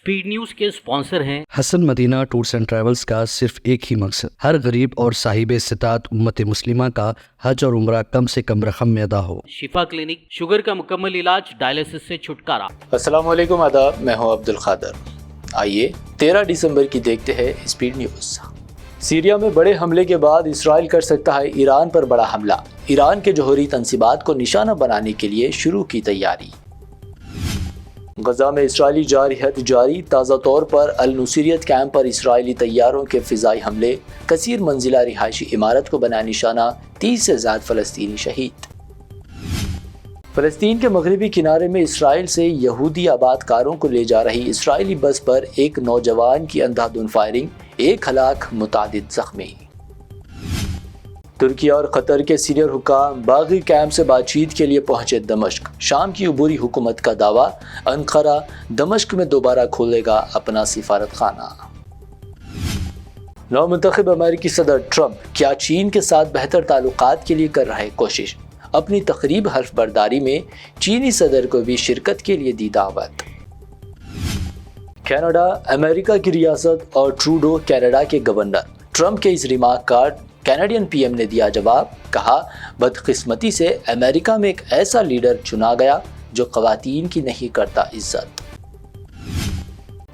Speed news के sponsor हैं Hasan Madina tours and travels का सिर्फ एक ही मकसद, हर गरीब और साहिब इस्तिताअत उम्मत मुस्लिमा का हज और उम्रा कम से कम रकम में अदा हो। शिफा क्लिनिक, शुगर का मुकम्मल इलाज, डायलिसिस से छुटकारा। अस्सलाम वालेकुम, आदाब, मैं हूं अब्दुल खादर। आइए 13 दिसंबर की देखते हैं स्पीड न्यूज़। सीरिया में बड़े हमले के बाद इसराइल कर सकता है ईरान पर बड़ा हमला। ईरान के जौहरी तंसीबात को निशाना बनाने के लिए शुरू की तैयारी। गजा में इसराइली जारहियत जारी, ताज़ा तौर पर अल नुसीरियत कैंप पर इसराइली तैयारों के फिजाई हमले, कसीर मंजिला रिहायशी इमारत को बना निशाना, 30 से ज़्यादा फ़लस्तीनी शहीद। फ़लस्तीन के मगरबी किनारे में इसराइल से यहूदी आबादकारों को ले जा रही इसराइली बस पर एक नौजवान की अंधाधुंध फायरिंग, 1 हलाक, मुतादिद ज़ख्मी। तुर्की और कतर के सीनियर हुकाम बागी कैंप से बातचीत के लिए पहुंचे दमिश्क। शाम की अबूरी हुकूमत का दावा, अंकारा दमिश्क में दोबारा खोलेगा अपना सिफारत खाना। नौमुंतखब अमेरिकी सदर ट्रंप क्या चीन के साथ बेहतर ताल्लुकात के लिए कर रहे कोशिश। अपनी तकरीब हर्फ बर्दारी में चीनी सदर को भी शिरकत के लिए दी दावत। कनाडा अमेरिका की रियासत और ट्रूडो कनाडा के गवर्नर। ट्रंप के इस रिमार्क का कैनेडियन पीएम ने दिया जवाब, कहा बदकिस्मती से अमेरिका में एक ऐसा लीडर चुना गया जो ख़वातीन की नहीं करता इज्जत।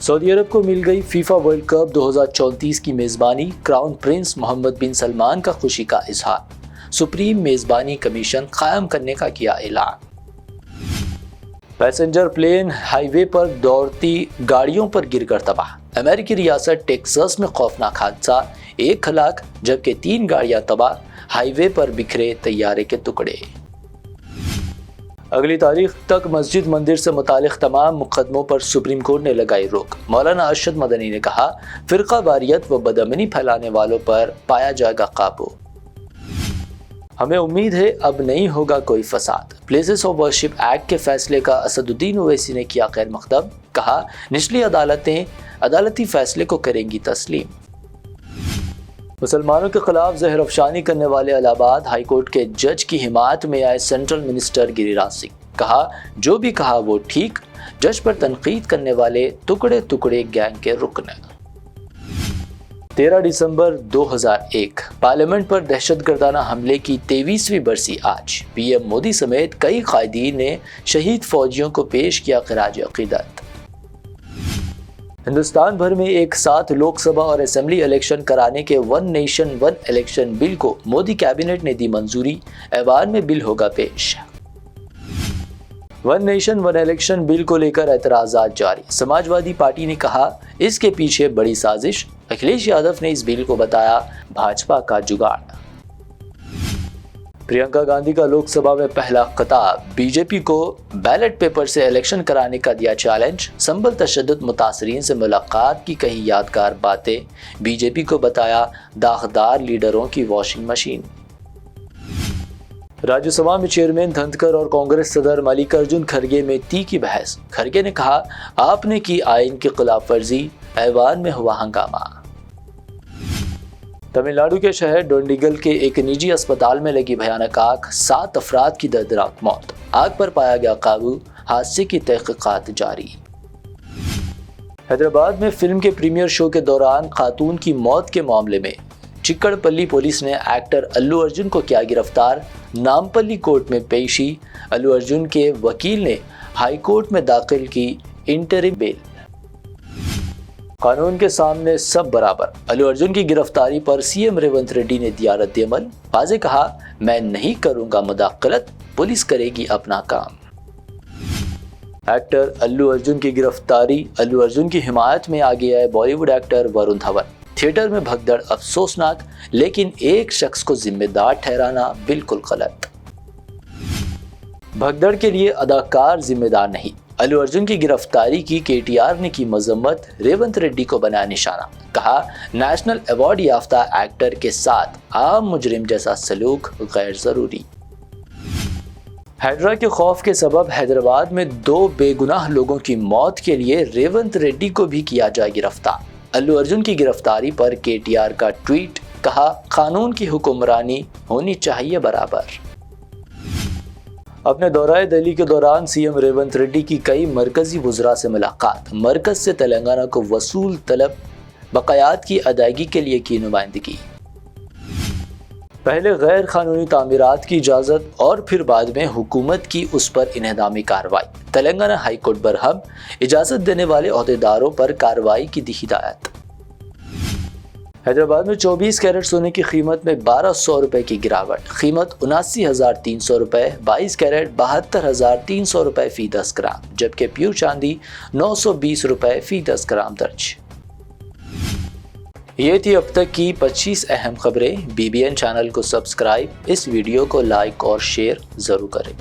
सऊदी अरब को मिल गई फीफा वर्ल्ड कप 2034 की मेज़बानी, क्राउन प्रिंस मोहम्मद बिन सलमान का खुशी का इजहार। सुप्रीम मेज़बानी कमीशन कायम करने का किया ऐलान। पैसेंजर प्लेन हाईवे पर दौड़ती गाड़ियों पर गिरकर तबाह। अमेरिकी रियासत टेक्सास में खौफनाक हादसा, 1 हलाक जबकि 3 गाड़ियां तबाह, हाईवे पर बिखरे तैयारे के टुकड़े। अगली तारीख तक मस्जिद मंदिर से मुतालिक तमाम मुकदमों पर सुप्रीम कोर्ट ने लगाई रोक। मौलाना अरशद मदनी ने कहा, फिरका वारियत व बदअमनी फैलाने वालों पर पाया जाएगा काबू। हमें उम्मीद है अब नहीं होगा कोई फसाद। प्लेसेस ऑफ वर्शिप एक्ट के फैसले का असदुद्दीन ओवैसी ने किया खैर मकदम, कहा निचली अदालतें अदालती फैसले को करेंगी तस्लीम। मुसलमानों के खिलाफ जहर अफशानी करने वाले इलाहाबाद हाई कोर्ट के जज की हिमायत में आए सेंट्रल मिनिस्टर गिरिराज सिंह, कहा जो भी कहा वो ठीक, जज पर तनकीद करने वाले टुकड़े टुकड़े गैंग के रुकन। 13 दिसंबर 2001 पार्लियामेंट पर दहशतगर्दाना हमले की 23वीं बरसी आज। पीएम मोदी समेत कई कायदीन ने शहीद फौजियों को पेश किया खिराज अकीदत। हिंदुस्तान भर में एक साथ लोकसभा और असेंबली इलेक्शन कराने के one nation one election bill को मोदी कैबिनेट ने दी मंजूरी, ऐवान में बिल होगा पेश। One nation one election bill को लेकर एतराज़ात जारी। समाजवादी पार्टी ने कहा इसके पीछे बड़ी साजिश। अखिलेश यादव ने इस बिल को बताया भाजपा का जुगाड़। प्रियंका गांधी का लोकसभा में पहला खिताब। बीजेपी को बैलेट पेपर से इलेक्शन कराने का दिया चैलेंज। संभल तशद्दुद मुतासरीन से मुलाकात की कही यादगार बातें। बीजेपी को बताया दागदार लीडरों की वॉशिंग मशीन। राज्यसभा में चेयरमैन धनखड़ और कांग्रेस सदर मल्लिकार्जुन खड़गे में तीखी बहस। खड़गे ने कहा आपने की आइन की खिलाफ वर्जी, ऐवान में हुआ हंगामा। तमिलनाडु के शहर डोंडिगल के एक निजी अस्पताल में लगी भयानक आग, 7 अफराद की दर्दनाक मौत। आग पर पाया गया काबू, हादसे की तहकीकात जारी। हैदराबाद में फिल्म के प्रीमियर शो के दौरान खातून की मौत के मामले में चिक्कड़पल्ली पुलिस ने एक्टर अल्लू अर्जुन को किया गिरफ्तार। नामपल्ली कोर्ट में पेशी। अल्लू अर्जुन के वकील ने हाई कोर्ट में दाखिल की इंटरिम बेल। कानून के सामने सब बराबर। अल्लू अर्जुन की गिरफ्तारी पर सीएम रेवंत रेड्डी ने दिया रद्द-ए-अमल। वाज़ेह कहा मैं नहीं करूंगा मुदाखलत, पुलिस करेगी अपना काम। एक्टर अल्लू अर्जुन की गिरफ्तारी। अल्लू अर्जुन की हिमायत में आगे आए बॉलीवुड एक्टर वरुण धवन। थिएटर में भगदड़ अफसोसनाक, लेकिन एक शख्स को जिम्मेदार ठहराना बिल्कुल गलत। भगदड़ के लिए अदाकार जिम्मेदार नहीं। अल्लू अर्जुन की गिरफ्तारी की केटीआर ने की मजम्मत। रेवंत रेड्डी को बनाया निशाना, कहा नेशनल अवार्ड याफ्ता एक्टर के साथ आम मुजरिम जैसा सलूक गैर जरूरी। हैदरा के खौफ के सबब हैदराबाद में 2 बेगुनाह लोगों की मौत के लिए रेवंत रेड्डी को भी किया जाए गिरफ्तार। अल्लू अर्जुन की गिरफ्तारी पर केटीआर का ट्वीट, कहा कानून की हुक्मरानी होनी चाहिए बराबर। اپنے دورہ دہلی کے دوران سی ایم ریونت ریڈی کی کئی مرکزی وزراء سے ملاقات، مرکز سے تلنگانہ کو وصول طلب بقایات کی ادائیگی کے لیے کی نمائندگی۔ پہلے غیر قانونی تعمیرات کی اجازت اور پھر بعد میں حکومت کی اس پر انہدامی کارروائی، تلنگانہ ہائی کورٹ برہم، اجازت دینے والے عہدیداروں پر کارروائی کی دی ہدایت۔ حیدرآباد میں 24 کیرٹ سونے کی قیمت میں 1200 روپے کی گراوٹ، قیمت 79,300 روپے، 22 کیرٹ 72,300 روپے فی 10 گرام، جبکہ پیور چاندی 920 روپے فی 10 گرام درج۔ یہ تھی اب تک کی 25 اہم خبریں۔ BBN چینل کو سبسکرائب، اس ویڈیو کو لائک اور شیئر ضرور کریں۔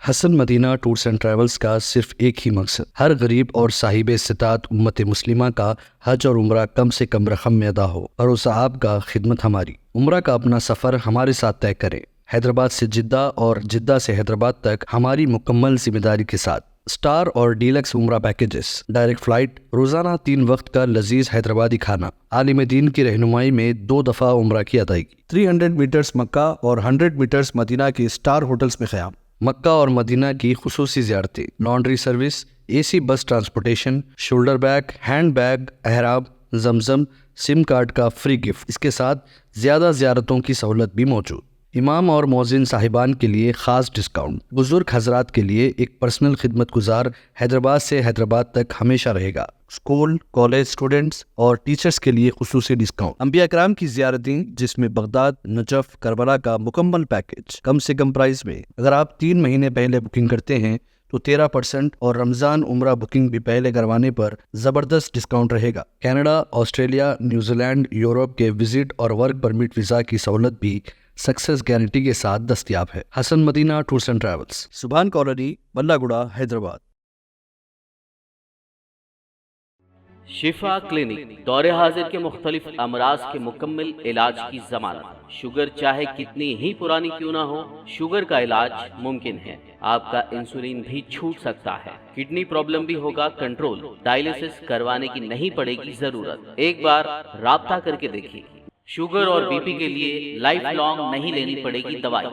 حسن مدینہ ٹورز اینڈ ٹریولز کا صرف ایک ہی مقصد، ہر غریب اور صاحب استطاعت امت مسلمہ کا حج اور عمرہ کم سے کم رقم میں ادا ہو۔ بھروسہ آپ کا، خدمت ہماری۔ عمرہ کا اپنا سفر ہمارے ساتھ طے کریں، حیدرآباد سے جدہ اور جدہ سے حیدرآباد تک ہماری مکمل ذمہ داری کے ساتھ۔ سٹار اور ڈیلکس عمرہ پیکیجز، ڈائریکٹ فلائٹ، روزانہ 3 وقت کا لذیذ حیدرآبادی کھانا، عالم دین کی رہنمائی میں 2 دفعہ عمرہ کی ادائیگی، 300 میٹرز مکہ اور 100 میٹرز مدینہ کے سٹار ہوٹلز میں قیام، مکہ اور مدینہ کی خصوصی زیارتیں، laundry service, AC bus transportation, shoulder bag, hand bag, احرام، زمزم، سم کارڈ کا فری گفٹ، اس کے ساتھ زیادہ زیارتوں کی سہولت بھی موجود۔ امام اور مؤذن صاحبان کے لیے خاص ڈسکاؤنٹ، بزرگ حضرات کے لیے ایک پرسنل خدمت گزار حیدرآباد سے حیدرآباد تک ہمیشہ رہے گا۔ اسکول، کالج اسٹوڈنٹس اور ٹیچرز کے لیے خصوصی ڈسکاؤنٹ، انبیاء کرام کی زیارتیں جس میں بغداد، نجف، کربلا کا مکمل پیکج کم سے کم پرائز میں۔ اگر آپ 3 مہینے پہلے بکنگ کرتے ہیں تو 13% اور رمضان عمرہ بکنگ بھی پہلے کروانے پر زبردست ڈسکاؤنٹ رہے گا۔ Canada, Australia, New Zealand, Europe کے وزٹ اور ورک پرمٹ ویزا کی سہولت بھی سکسیس گارنٹی کے ساتھ دستیاب ہے۔ Hasan Madina tours and travels, Subhan colony, بلہ گڑا، حیدرآباد۔ شفا کلینک دور حاضر کے مختلف امراض کے مکمل علاج کی ضمانت۔ شوگر چاہے کتنی ہی پرانی کیوں نہ ہو، شوگر کا علاج ممکن ہے۔ آپ کا انسولین بھی چھوٹ سکتا ہے، کڈنی پرابلم بھی ہوگا کنٹرول، ڈائلیسس کروانے کی نہیں پڑے گی ضرورت۔ ایک بار رابطہ کر کے دیکھیے۔ شوگر اور BP کے لیے لائف لانگ نہیں لینی پڑے گی دوائی۔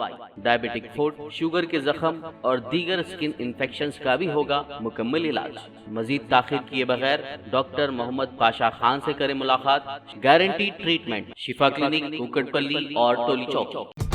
ڈائبیٹک فوڈ، شوگر کے زخم اور دیگر سکن انفیکشنز کا بھی ہوگا مکمل علاج۔ مزید تاخیر کیے بغیر ڈاکٹر محمد پاشا خان سے کریں ملاقات۔ گارنٹی ٹریٹمنٹ، شفا کلینک، کوکٹ پلی اور ٹولی چوک۔